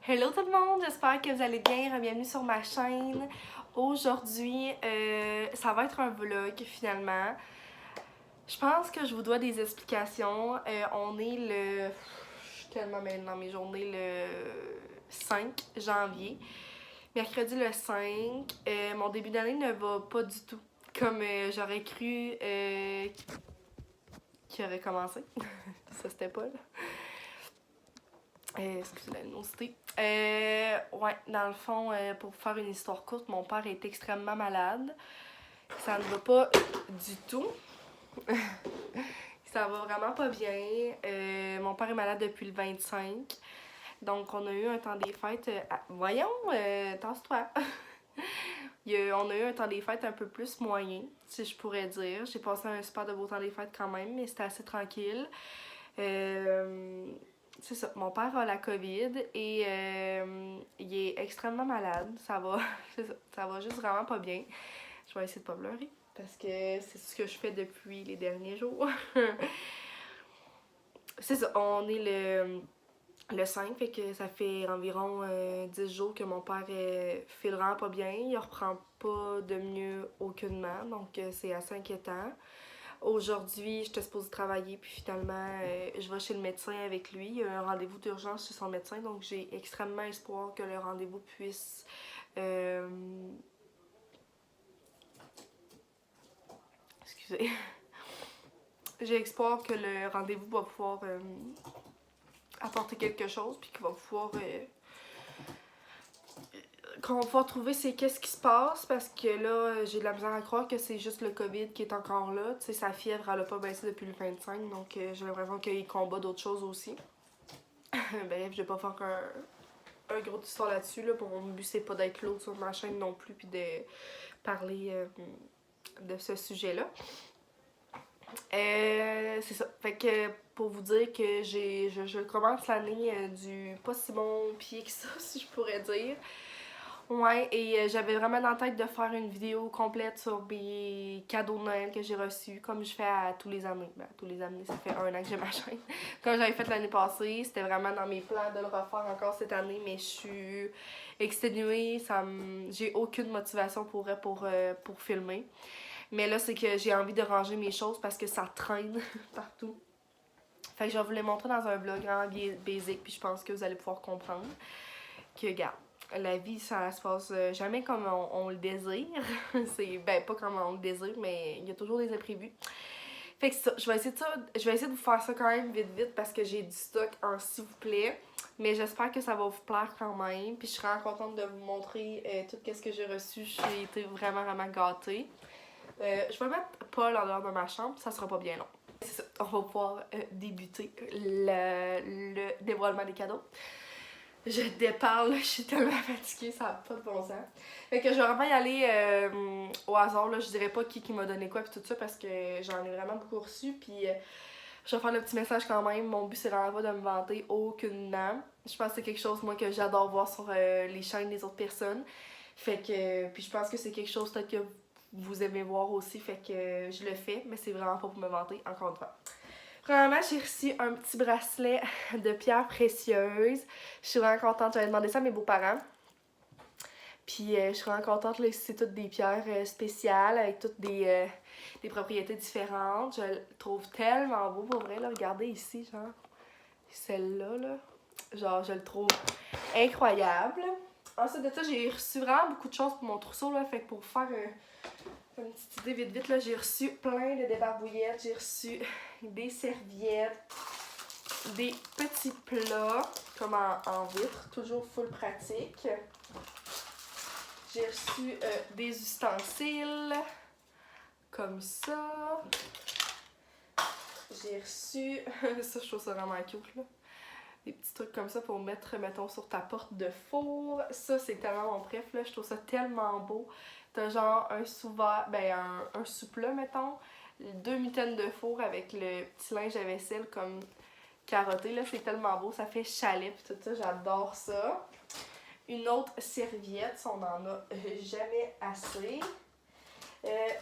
Hello tout le monde, j'espère que vous allez bien, bienvenue sur ma chaîne. Aujourd'hui, ça va être un vlog finalement. Je pense que je vous dois des explications. On est le... Je suis tellement mêlée dans mes journées, le 5 janvier. Mercredi le 5. Mon début d'année ne va pas du tout comme j'aurais cru qu'il aurait commencé. Ça c'était pas là. Excusez la luminosité. Ouais, dans le fond, pour faire une histoire courte, mon père est extrêmement malade. Ça ne va pas du tout. Ça va vraiment pas bien. Mon père est malade depuis le 25. Donc, on a eu un temps des fêtes. Voyons, tasse-toi. On a eu un temps des fêtes un peu plus moyen, si je pourrais dire. J'ai passé un super de beau temps des fêtes quand même, mais c'était assez tranquille. C'est ça, mon père a la COVID et il est extrêmement malade. Ça va, ça va juste vraiment pas bien. Je vais essayer de pas pleurer parce que c'est ce que je fais depuis les derniers jours. C'est ça, on est le 5, fait que ça fait environ 10 jours que mon père file vraiment pas bien. Il reprend pas de mieux aucunement, donc c'est assez inquiétant. Aujourd'hui, j'étais supposée travailler, puis finalement, je vais chez le médecin avec lui. Il y a un rendez-vous d'urgence chez son médecin, donc j'ai extrêmement espoir que le rendez-vous puisse... Excusez. J'ai espoir que le rendez-vous va pouvoir apporter quelque chose, puis qu'il va pouvoir... qu'on va pouvoir trouver c'est qu'est-ce qui se passe, parce que là, j'ai de la misère à croire que c'est juste le COVID qui est encore là. Tu sais, sa fièvre, elle a pas baissé depuis le 25, donc j'ai l'impression qu'il combat d'autres choses aussi. Bref, je vais pas faire un gros histoire là-dessus. Là. Mon but, c'est pas d'être l'autre sur ma chaîne non plus, puis de parler de ce sujet-là. C'est ça. Fait que pour vous dire que je commence l'année du pas si bon pied que ça, si je pourrais dire. Ouais, et j'avais vraiment dans la tête de faire une vidéo complète sur mes cadeaux de Noël que j'ai reçus, comme je fais à tous les années. Ben, à tous les années, ça fait 1 an que j'ai ma chaîne. Comme j'avais fait l'année passée, c'était vraiment dans mes plans de le refaire encore cette année, mais je suis exténuée, j'ai aucune motivation pour filmer. Mais là, c'est que j'ai envie de ranger mes choses parce que ça traîne partout. Fait que je vais vous les montrer dans un vlog vraiment basic, puis je pense que vous allez pouvoir comprendre que, regarde, la vie, ça se passe jamais comme on le désire. C'est, ben, pas comme on le désire, mais il y a toujours des imprévus. Fait que ça, je vais essayer de vous faire ça quand même vite parce que j'ai du stock en s'il vous plaît. Mais j'espère que ça va vous plaire quand même. Puis je serais vraiment contente de vous montrer tout ce que j'ai reçu. J'ai été vraiment gâtée. Je vais mettre Paul en dehors de ma chambre, ça sera pas bien long. C'est ça, on va pouvoir débuter le dévoilement des cadeaux. Je déparle, je suis tellement fatiguée, ça n'a pas de bon sens. Fait que je vais vraiment y aller au hasard, là. Je dirais pas qui m'a donné quoi pis tout ça parce que j'en ai vraiment beaucoup reçu. Puis je vais faire le petit message quand même. Mon but c'est vraiment pas de me vanter aucunement. Je pense que c'est quelque chose moi que j'adore voir sur les chaînes des autres personnes. Fait que, puis je pense que c'est quelque chose peut-être que vous aimez voir aussi. Fait que je le fais, mais c'est vraiment pas pour me vanter, encore une fois. Premièrement, j'ai reçu un petit bracelet de pierres précieuses. Je suis vraiment contente. J'avais demandé ça à mes beaux-parents. Puis je suis vraiment contente. Là, c'est toutes des pierres spéciales avec toutes des propriétés différentes. Je le trouve tellement beau pour vrai. Là. Regardez ici, genre. Celle-là, là. Genre, je le trouve incroyable. Ensuite de ça, j'ai reçu vraiment beaucoup de choses pour mon trousseau. Là. Fait que pour faire une petite idée vite, là, j'ai reçu plein de débarbouillettes. J'ai reçu des serviettes, des petits plats comme en vitre, toujours full pratique. J'ai reçu des ustensiles comme ça. J'ai reçu, ça je trouve ça vraiment cute là. Des petits trucs comme ça pour mettre, mettons, sur ta porte de four. Ça, c'est tellement mon préf, là. Je trouve ça tellement beau. T'as genre un sous-vert, ben un sous-plat, mettons. 2 mitaines de four avec le petit linge à vaisselle comme carotté, là. C'est tellement beau. Ça fait chalet pis tout ça. J'adore ça. Une autre serviette. Ça, on en a jamais assez.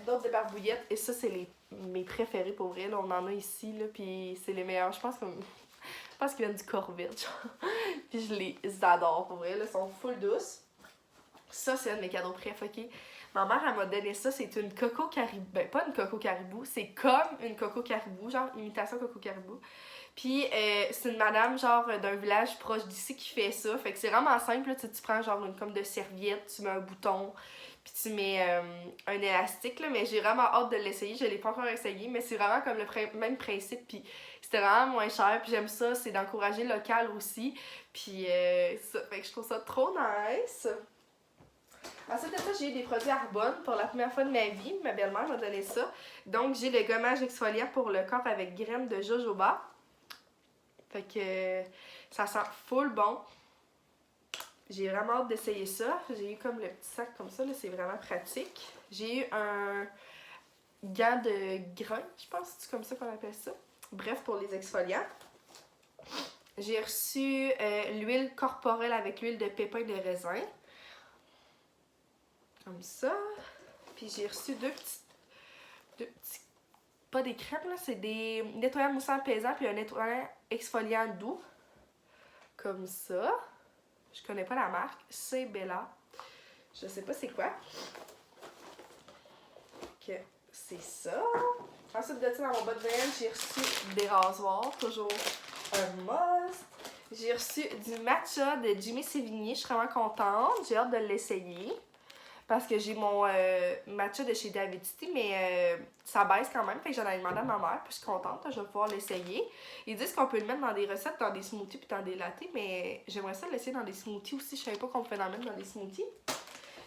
D'autres débarbouillettes. Et ça, c'est mes préférés pour vrai. Là, on en a ici, là. Puis c'est les meilleurs. Je pense qu'ils viennent du Corvette, genre. Puis je les adore, pour vrai, là, elles sont full douces. Ça, c'est un de mes cadeaux préférés. Ma mère, elle m'a donné ça, c'est une coco caribou. Ben, pas une coco caribou, c'est comme une coco caribou, genre imitation coco caribou. Puis c'est une madame, genre, d'un village proche d'ici qui fait ça. Fait que c'est vraiment simple, là, tu prends genre une comme de serviette, tu mets un bouton, puis tu mets un élastique, là. Mais j'ai vraiment hâte de l'essayer, je l'ai pas encore essayé, mais c'est vraiment comme le même principe, puis c'était vraiment moins cher, puis j'aime ça, c'est d'encourager le local aussi. Puis ça, fait que je trouve ça trop nice. Ensuite de ça, j'ai eu des produits Arbonne pour la première fois de ma vie. Ma belle-mère m'a donné ça. Donc, j'ai le gommage exfoliant pour le corps avec graines de jojoba. Fait que ça sent full bon. J'ai vraiment hâte d'essayer ça. J'ai eu comme le petit sac comme ça, là, c'est vraiment pratique. J'ai eu un gant de grain, je pense, c'est comme ça qu'on appelle ça. Bref, pour les exfoliants. J'ai reçu l'huile corporelle avec l'huile de pépins de raisin. Comme ça. Puis j'ai reçu deux petits, pas des crèmes là, c'est des nettoyants moussants apaisants puis un nettoyant exfoliant doux. Comme ça. Je connais pas la marque. C'est Bella. Je sais pas c'est quoi. Que c'est ça. Ensuite de ça, dans mon bas de Noël, j'ai reçu des rasoirs. Toujours un must. J'ai reçu du matcha de Jimmy Sévigné. Je suis vraiment contente. J'ai hâte de l'essayer. Parce que j'ai mon matcha de chez David City, mais ça baisse quand même. Fait que j'en ai demandé à ma mère, puis je suis contente, je vais pouvoir l'essayer. Ils disent qu'on peut le mettre dans des recettes, dans des smoothies puis dans des lattés, mais j'aimerais ça l'essayer dans des smoothies aussi. Je savais pas qu'on pouvait en mettre dans des smoothies.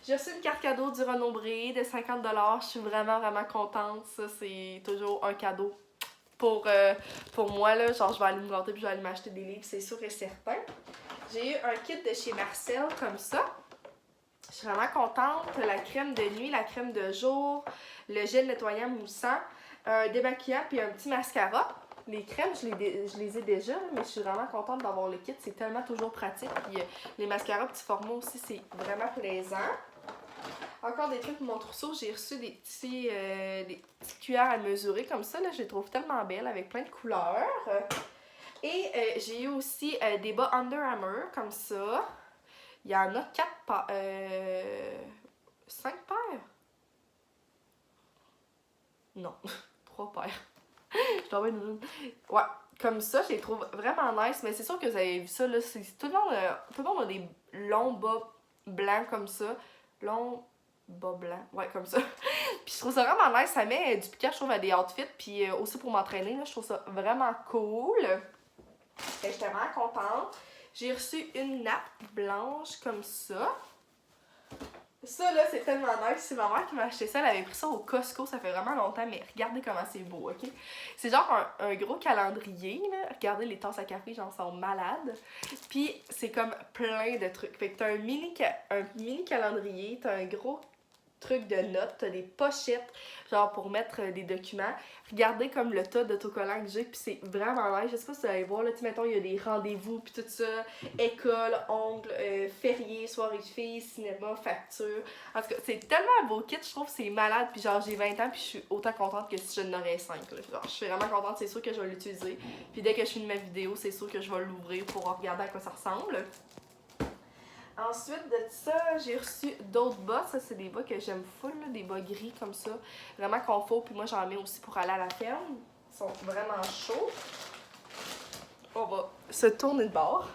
J'ai reçu une carte cadeau du Renaud-Bré de 50$. Je suis vraiment, vraiment contente. Ça, c'est toujours un cadeau pour moi, là. Genre, je vais aller me gâter puis je vais aller m'acheter des livres, c'est sûr et certain. J'ai eu un kit de chez Marcel, comme ça. Je suis vraiment contente. La crème de nuit, la crème de jour, le gel nettoyant moussant, un démaquillant puis un petit mascara. Les crèmes, je les ai déjà, mais je suis vraiment contente d'avoir le kit. C'est tellement toujours pratique. Puis les mascaras petits formats aussi, c'est vraiment plaisant. Encore des trucs pour mon trousseau. J'ai reçu des petites cuillères à mesurer comme ça. Là, je les trouve tellement belles avec plein de couleurs. Et j'ai eu aussi des bas Under Armour comme ça. Il y en a 5 paires? Non, 3 paires. Je t'en une. Ouais, comme ça, je les trouve vraiment nice. Mais c'est sûr que vous avez vu ça, là. Tout le monde a des longs bas blancs comme ça. Longs bas blancs. Ouais, comme ça. Puis je trouve ça vraiment nice. Ça met du piquant, je trouve, à des outfits. Puis aussi pour m'entraîner, là, je trouve ça vraiment cool. Et j'étais vraiment contente. J'ai reçu une nappe blanche comme ça. Ça, là, c'est tellement nice. C'est ma mère qui m'a acheté ça. Elle avait pris ça au Costco, ça fait vraiment longtemps, mais regardez comment c'est beau, ok? C'est genre un gros calendrier, là. Regardez les tasses à café, j'en sens malade. Puis, c'est comme plein de trucs. Fait que t'as un mini calendrier, t'as un gros truc de notes, t'as des pochettes, genre pour mettre des documents. Regardez comme le tas d'autocollants que j'ai, puis c'est vraiment nice. Je sais pas si vous allez voir, là, tu mettons, il y a des rendez-vous, puis tout ça, école, ongles, fériés, soirée de filles, cinéma, facture. En tout cas, c'est tellement un beau kit, je trouve, c'est malade, puis genre, j'ai 20 ans, puis je suis autant contente que si je n'aurais 5. Là. Genre, je suis vraiment contente, c'est sûr que je vais l'utiliser. Puis dès que je finis ma vidéo, c'est sûr que je vais l'ouvrir pour regarder à quoi ça ressemble. Ensuite de ça, j'ai reçu d'autres bas. Ça, c'est des bas que j'aime full, là, des bas gris comme ça. Vraiment confort. Puis moi, j'en mets aussi pour aller à la ferme. Ils sont vraiment chauds. On va se tourner de bord.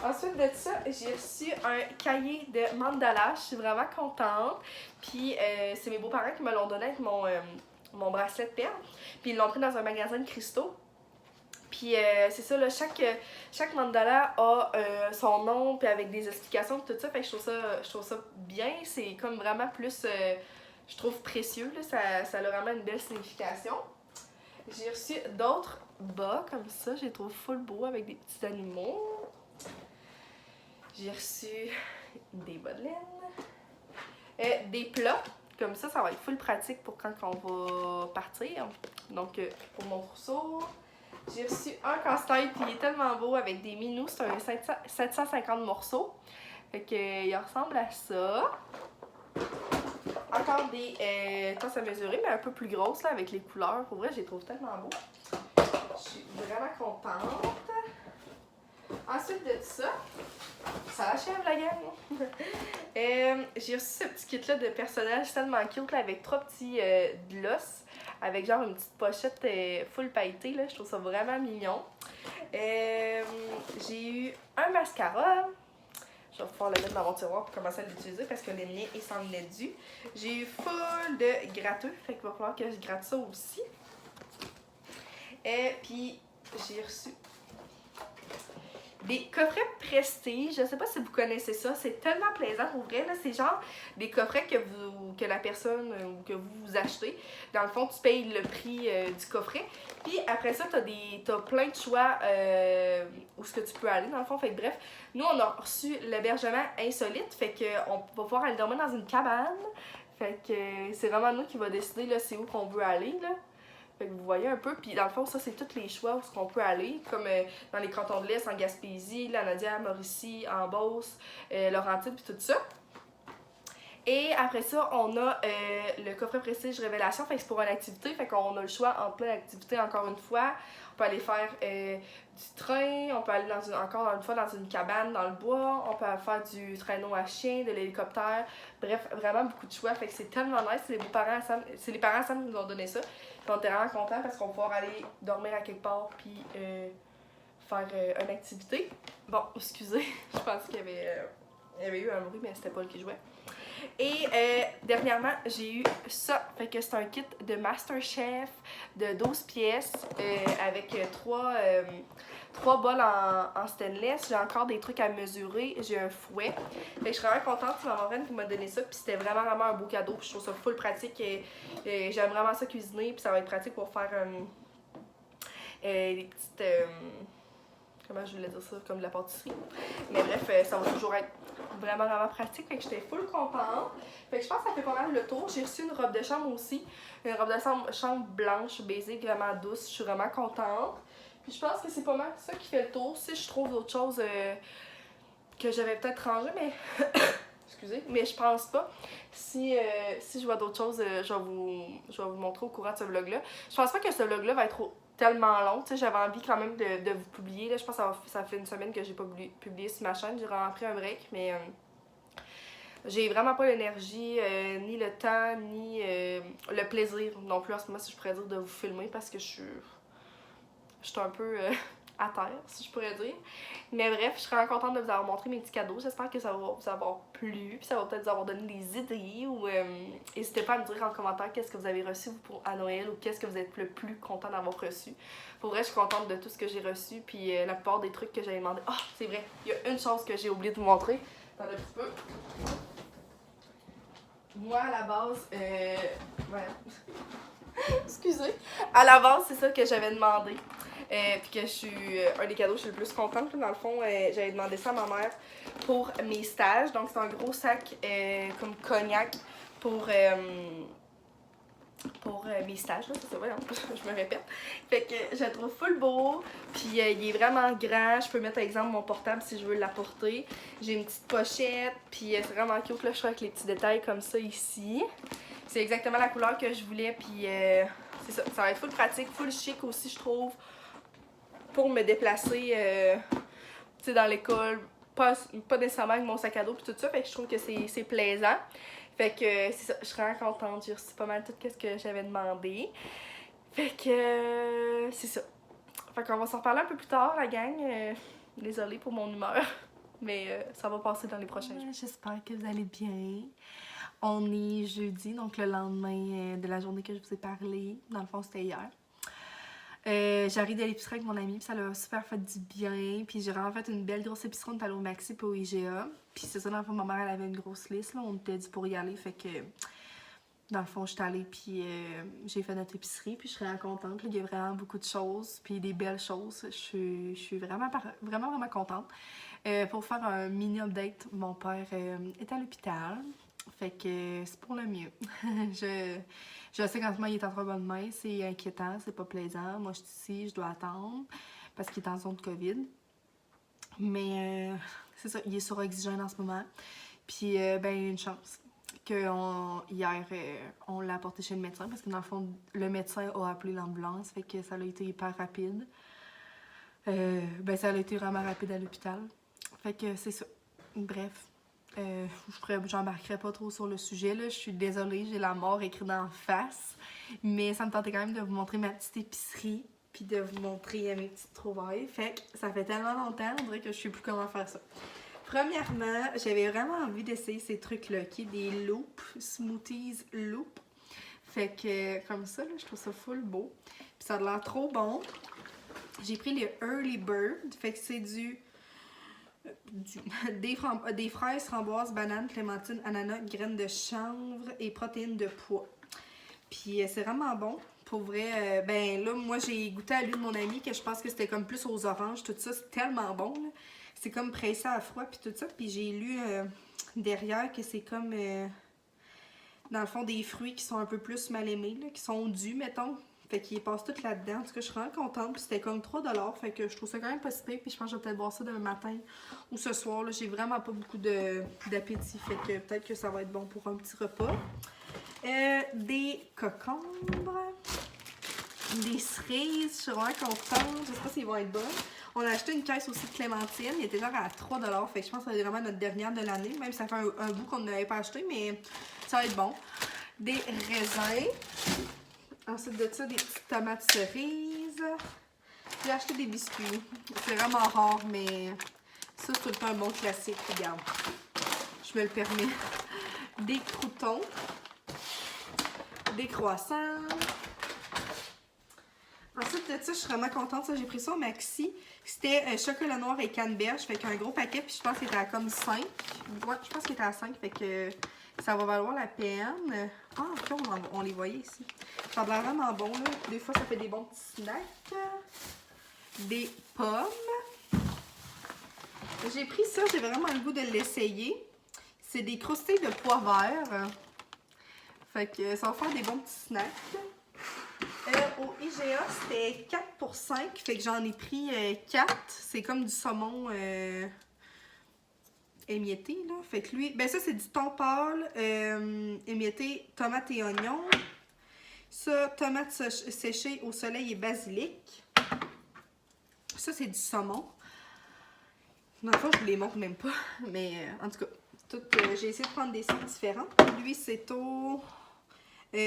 Ensuite de ça, j'ai reçu un cahier de mandala. Je suis vraiment contente. Puis c'est mes beaux-parents qui me l'ont donné avec mon bracelet de perles. Puis ils l'ont pris dans un magasin de cristaux. Puis c'est ça, là, chaque mandala a son nom, puis avec des explications, tout ça. Fait que je trouve ça bien. C'est comme vraiment plus, je trouve, précieux. Là. Ça a vraiment une belle signification. J'ai reçu d'autres bas comme ça. Je les trouve full beaux avec des petits animaux. J'ai reçu des bas de laine. Des plats. Comme ça va être full pratique pour quand on va partir. Donc, pour mon trousseau. J'ai reçu un casse-tête, puis il est tellement beau avec des minous. C'est un 750 morceaux. Fait que, il ressemble à ça. Encore des tasses à mesurer, mais un peu plus grosses là, avec les couleurs. Pour vrai, je les trouve tellement beaux. Je suis vraiment contente. Ensuite de ça achève la gamme. J'ai reçu ce petit kit-là de personnage tellement cute là, avec 3 petits gloss, avec genre une petite pochette full pailletée. Là. Je trouve ça vraiment mignon. J'ai eu un mascara. Je vais pouvoir le mettre dans mon tiroir pour commencer à l'utiliser parce que les miens, ils s'en venaient dû. J'ai eu full de gratteux, fait qu'il va falloir que je gratte ça aussi. Et puis, j'ai reçu des coffrets Prestige. Je sais pas si vous connaissez ça, c'est tellement plaisant pour vrai. C'est genre des coffrets que la personne ou que vous achetez. Dans le fond, tu payes le prix du coffret. Puis après ça, t'as plein de choix où ce que tu peux aller dans le fond. Fait que bref, nous on a reçu l'hébergement insolite. Fait qu'on va pouvoir aller dormir dans une cabane. Fait que c'est vraiment nous qui va décider là, c'est où qu'on veut aller là. Fait que vous voyez un peu, puis dans le fond, ça c'est tous les choix où on peut aller, comme dans les cantons de l'Est, en Gaspésie, la Nadia, Mauricie, en Beauce, Laurentide, puis tout ça. Et après ça, on a le coffret Prestige Révélation, fait que c'est pour une activité, fait qu'on a le choix entre plein d'activités encore une fois. On peut aller faire du train, on peut aller encore une fois dans une cabane dans le bois, on peut faire du traîneau à chien, de l'hélicoptère, bref, vraiment beaucoup de choix, fait que c'est tellement nice, c'est les parents Sam qui nous ont donné ça. Puis on était vraiment contents parce qu'on va pouvoir aller dormir à quelque part puis faire une activité. Bon, excusez, je pense qu'il y avait eu un bruit, mais c'était pas le qui jouait. Et dernièrement, j'ai eu ça. Fait que c'est un kit de MasterChef de 12 pièces avec trois bols en stainless. J'ai encore des trucs à mesurer. J'ai un fouet. Fait que je suis vraiment contente. C'est ma marraine qui m'a donné ça. Puis c'était vraiment un beau cadeau. Puis je trouve ça full pratique. J'aime vraiment ça cuisiner. Puis ça va être pratique pour faire des petites... comment je voulais dire ça? Comme de la pâtisserie. Mais bref, ça va toujours être vraiment pratique. Fait que j'étais full contente. Fait que je pense que ça fait pas mal le tour. J'ai reçu une robe de chambre aussi. Une robe de chambre blanche, basique, vraiment douce. Je suis vraiment contente. Puis je pense que c'est pas mal ça qui fait le tour. Si je trouve d'autres choses que j'avais peut-être rangées, mais... excusez, mais je pense pas. Si je vois d'autres choses, je vais vous montrer au courant de ce vlog-là. Je pense pas que ce vlog-là va être tellement long. J'avais envie quand même de vous publier. Là, je pense que ça fait une semaine que j'ai pas publié sur ma chaîne. J'ai vraiment pris un break, mais j'ai vraiment pas l'énergie, ni le temps, ni le plaisir non plus en ce moment, si je pourrais dire, de vous filmer parce que je suis un peu à terre, si je pourrais dire. Mais bref, je serais vraiment contente de vous avoir montré mes petits cadeaux. J'espère que ça va vous avoir plu, puis ça va peut-être vous avoir donné des idées. Ou n'hésitez pas à me dire en commentaire qu'est-ce que vous avez reçu à Noël ou qu'est-ce que vous êtes le plus content d'avoir reçu. Pour vrai, je suis contente de tout ce que j'ai reçu, puis la plupart des trucs que j'avais demandé. Ah, c'est vrai, il y a une chose que j'ai oublié de vous montrer. Attendez un petit peu. Moi, à la base, voilà. Excusez. À la base, c'est ça que j'avais demandé. Puis que je suis un des cadeaux, je suis le plus contente. Dans le fond, j'avais demandé ça à ma mère pour mes stages. Donc, c'est un gros sac comme cognac pour mes stages. C'est ça, voyons, je me répète. Fait que je le trouve full beau. Puis il est vraiment grand. Je peux mettre, par exemple, mon portable si je veux l'apporter. J'ai une petite pochette. Puis c'est vraiment cute. Là, je trouve avec les petits détails comme ça ici. C'est exactement la couleur que je voulais. Puis c'est ça. Ça va être full pratique, full chic aussi, je trouve. Pour me déplacer dans l'école, pas nécessairement avec mon sac à dos puis tout ça, fait que je trouve que c'est plaisant. Fait que c'est ça, je suis vraiment contente, j'ai reçu pas mal tout ce que j'avais demandé. Fait que c'est ça. Fait qu'on va s'en reparler un peu plus tard, la gang. Désolée pour mon humeur, mais ça va passer dans les prochains jours. J'espère que vous allez bien. On est jeudi, donc le lendemain de la journée que je vous ai parlé. Dans le fond, c'était hier. J'arrive de l'épicerie avec mon ami, puis ça l'a super fait du bien. Puis j'ai vraiment fait une belle grosse épicerie, on est allé au Maxi puis au IGA. Puis c'est ça, dans le fond, ma mère, elle avait une grosse liste, là, on était dit pour y aller, fait que dans le fond, j'étais allée, puis j'ai fait notre épicerie, puis je suis vraiment contente. Là, il y a vraiment beaucoup de choses, puis des belles choses. Je suis vraiment contente. Pour faire un mini update, mon père est à l'hôpital, fait que c'est pour le mieux. Je sais qu'en ce moment, il est entre bonnes mains, c'est inquiétant, c'est pas plaisant. Moi, je suis ici, je dois attendre parce qu'il est en zone de COVID. Mais c'est ça, il est sur oxygène en ce moment. Puis, ben, il y a une chance que hier, on l'a apporté chez le médecin parce que dans le fond, le médecin a appelé l'ambulance, fait que ça a été hyper rapide. Ben ça a été vraiment rapide à l'hôpital. Fait que c'est ça. Bref. J'embarquerai pas trop sur le sujet, là. Je suis désolée, j'ai la mort écrite en face. Mais ça me tentait quand même de vous montrer ma petite épicerie. Puis de vous montrer mes petites trouvailles. Fait que ça fait tellement longtemps, on dirait que je sais plus comment faire ça. Premièrement, j'avais vraiment envie d'essayer ces trucs-là, qui est des loops, smoothies loop. Fait que comme ça, là, je trouve ça full beau. Puis ça a l'air trop bon. J'ai pris le Early Bird. Fait que c'est des fraises, framboises, bananes, clémentines, ananas, graines de chanvre et protéines de pois. Puis c'est vraiment bon. Pour vrai, ben là, moi j'ai goûté à lui de mon ami que je pense que c'était comme plus aux oranges, tout ça. C'est tellement bon, là. C'est comme pressé à froid puis tout ça. Puis j'ai lu derrière que c'est comme, dans le fond, des fruits qui sont un peu plus mal aimés, là, qui sont dus, mettons. Fait qu'ils passent tout là-dedans. En tout cas, je suis vraiment contente. Puis c'était comme 3$. Fait que je trouve ça quand même pas si pire. Puis je pense que je vais peut-être boire ça demain matin ou ce soir. J'ai vraiment pas beaucoup d'appétit. Fait que peut-être que ça va être bon pour un petit repas. Des cocombres. Des cerises. Je suis vraiment contente. Je sais pas s'ils vont être bonnes. On a acheté une caisse aussi de clémentine. Il était genre à 3$. Fait que je pense que c'est vraiment notre dernière de l'année. Même si ça fait un bout qu'on n'avait pas acheté. Mais ça va être bon. Des raisins. Ensuite de ça, des petites tomates cerises. J'ai acheté des biscuits. C'est vraiment rare, mais ça, c'est tout le temps un bon classique. Regarde, je me le permets. Des croûtons. Des croissants. Ensuite de ça, je suis vraiment contente. J'ai pris ça au Maxi. C'était chocolat noir et canneberge. Fait qu'un gros paquet. Puis je pense qu'il était à comme 5. Ouais, je pense qu'il était à 5. Fait que ça va valoir la peine. Ah, ok, on les voyait ici. Ça a l'air vraiment bon, là. Des fois, ça fait des bons petits snacks. Des pommes. J'ai pris ça, j'ai vraiment le goût de l'essayer. C'est des croustilles de pois verts. Fait que ça va faire des bons petits snacks. Au IGA, c'était 4 pour 5. Fait que j'en ai pris 4. C'est comme du saumon émietté, là. Fait que lui, ben ça, c'est du thon pâle, émietté, tomate et oignon. Ça, tomate séchée au soleil et basilic. Ça, c'est du saumon. Dans le fond, je vous les montre même pas. Mais en tout cas, j'ai essayé de prendre des sortes différentes. Lui, c'est au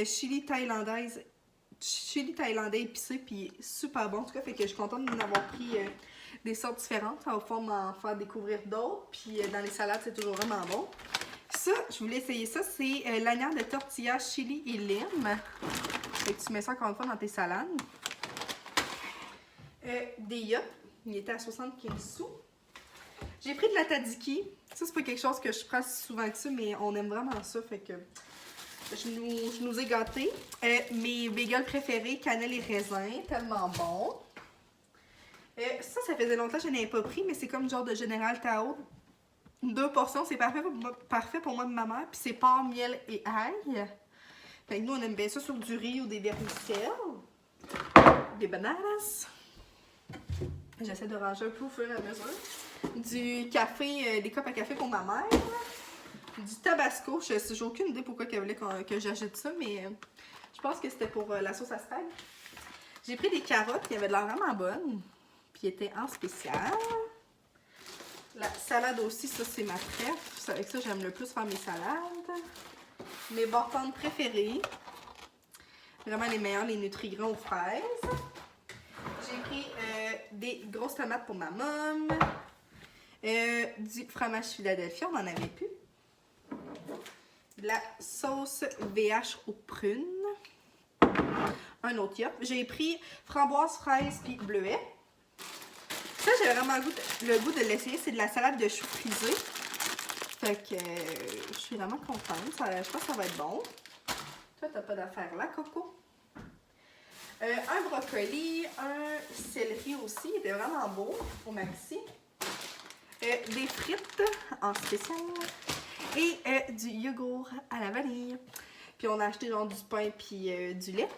chili thaïlandais épicé, puis super bon. En tout cas, fait que je suis contente d'en avoir pris des sortes différentes. Ça va pouvoir m'en faire découvrir d'autres. Puis dans les salades, c'est toujours vraiment bon. Ça, je voulais essayer ça. C'est l'agneau de tortilla chili et lime. Fait que tu mets ça encore une fois dans tes salades. Des yachts. Il était à 75 sous. J'ai pris de la tzatziki. Ça, c'est pas quelque chose que je prends si souvent que ça, mais on aime vraiment ça. Fait que je nous ai gâtés. Mes bagels préférés, cannelle et raisin. Tellement bon. Ça faisait longtemps que je n'avais pas pris, mais c'est comme le genre de Général Tao. 2 portions, c'est parfait pour moi et ma mère. Puis c'est porc, miel et ail. Fait que nous, on aime bien ça sur du riz ou des vermicelles. Des bananas. J'essaie de ranger un peu au fur et à mesure. Du café, des copes à café pour ma mère. Du tabasco. J'ai aucune idée pourquoi elle voulait que j'achète ça, mais je pense que c'était pour la sauce à spag. J'ai pris des carottes qui avaient de l'air vraiment bonnes. Puis étaient en spécial. La salade aussi, ça c'est ma préf. C'est avec ça j'aime le plus faire mes salades. Mes bâtons préférés. Vraiment les meilleurs, les Nutri-Grains aux fraises. J'ai pris des grosses tomates pour ma môme. Du fromage Philadelphia, on n'en avait plus. De la sauce VH aux prunes. Un autre yop. J'ai pris framboise, fraise puis bleuet. Ça, j'ai vraiment le goût de l'essayer. C'est de la salade de choux frisé. Fait que je suis vraiment contente. Je pense que ça va être bon. Toi, t'as pas d'affaire là, Coco. Un brocoli, un céleri aussi. Il était vraiment beau au Maxi. Des frites en spécial. Et du yogourt à la vanille. Puis on a acheté genre du pain puis du lait.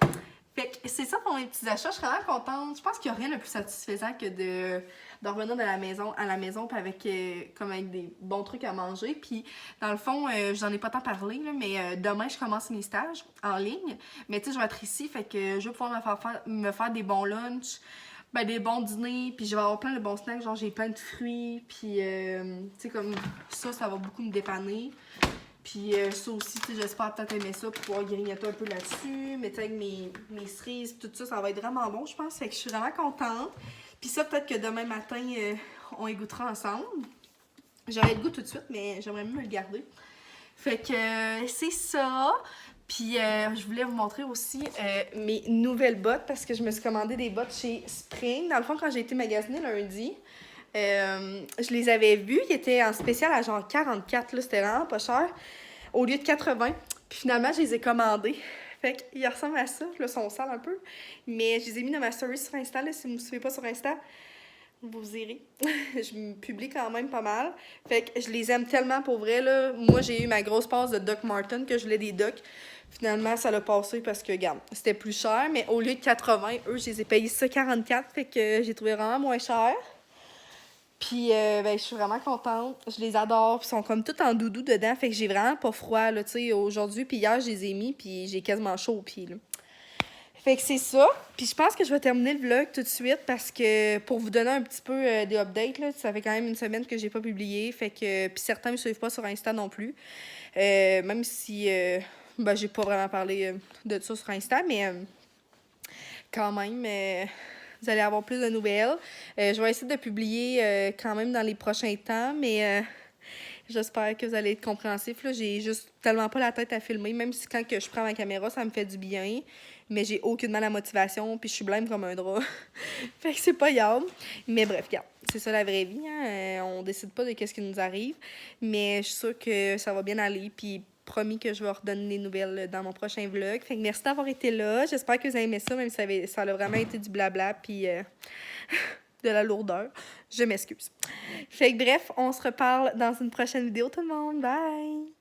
Fait que c'est ça pour mes petits achats. Je suis vraiment contente. Je pense qu'il n'y a rien de plus satisfaisant que de revenir à la maison puis avec, comme avec des bons trucs à manger. Puis dans le fond, j'en ai pas tant parlé, là, mais demain, je commence mes stages en ligne. Mais tu sais, je vais être ici, fait que je vais pouvoir me faire des bons lunchs, ben, des bons dîners, puis je vais avoir plein de bons snacks, genre j'ai plein de fruits, puis tu sais, comme ça va beaucoup me dépanner. Puis ça aussi, tu sais, j'espère peut-être aimer ça pour pouvoir grignoter un peu là-dessus, mais tu sais, avec mes cerises, tout ça, ça va être vraiment bon, je pense, fait que je suis vraiment contente. Puis ça, peut-être que demain matin, on y goûtera ensemble. J'aurais le goût tout de suite, mais j'aimerais mieux me le garder. Fait que c'est ça. Puis je voulais vous montrer aussi mes nouvelles bottes parce que je me suis commandé des bottes chez Spring. Dans le fond, quand j'ai été magasiner lundi, je les avais vues. Ils étaient en spécial à genre 44, là, c'était vraiment pas cher, au lieu de 80. Puis finalement, je les ai commandés. Fait qu'ils ressemblent à ça. Là, ils sont sales un peu. Mais je les ai mis dans ma story sur Insta. Là, si vous ne me suivez pas sur Insta, vous irez. Je me publie quand même pas mal. Fait que je les aime tellement pour vrai, là. Moi, j'ai eu ma grosse passe de Doc Martens, que je voulais des Doc. Finalement, ça l'a passé parce que, regarde, c'était plus cher. Mais au lieu de 80, eux, je les ai payés ça 44. Fait que j'ai trouvé vraiment moins cher. Puis, ben, je suis vraiment contente. Je les adore. Puis, ils sont comme tout en doudou dedans. Fait que j'ai vraiment pas froid, là. Tu sais, aujourd'hui, puis hier, je les ai mis. Puis, j'ai quasiment chaud aux pieds, là. Fait que c'est ça. Puis je pense que je vais terminer le vlog tout de suite parce que pour vous donner un petit peu des updates, là, ça fait quand même une semaine que j'ai pas publié. Fait que puis certains me suivent pas sur Insta non plus. Même si ben, j'ai pas vraiment parlé de ça sur Insta, mais quand même, vous allez avoir plus de nouvelles. Je vais essayer de publier quand même dans les prochains temps, mais j'espère que vous allez être compréhensifs. Là. J'ai juste tellement pas la tête à filmer, même si quand que je prends ma caméra, ça me fait du bien. Mais j'ai aucunement la motivation, puis je suis blême comme un drap. Fait que c'est pas grave. Mais bref, regarde, c'est ça la vraie vie. Hein? On décide pas de qu'est-ce qui nous arrive. Mais je suis sûre que ça va bien aller, puis promis que je vais redonner des nouvelles dans mon prochain vlog. Fait que merci d'avoir été là. J'espère que vous avez aimé ça, même si ça a vraiment été du blabla, puis de la lourdeur. Je m'excuse. Fait que bref, on se reparle dans une prochaine vidéo tout le monde. Bye!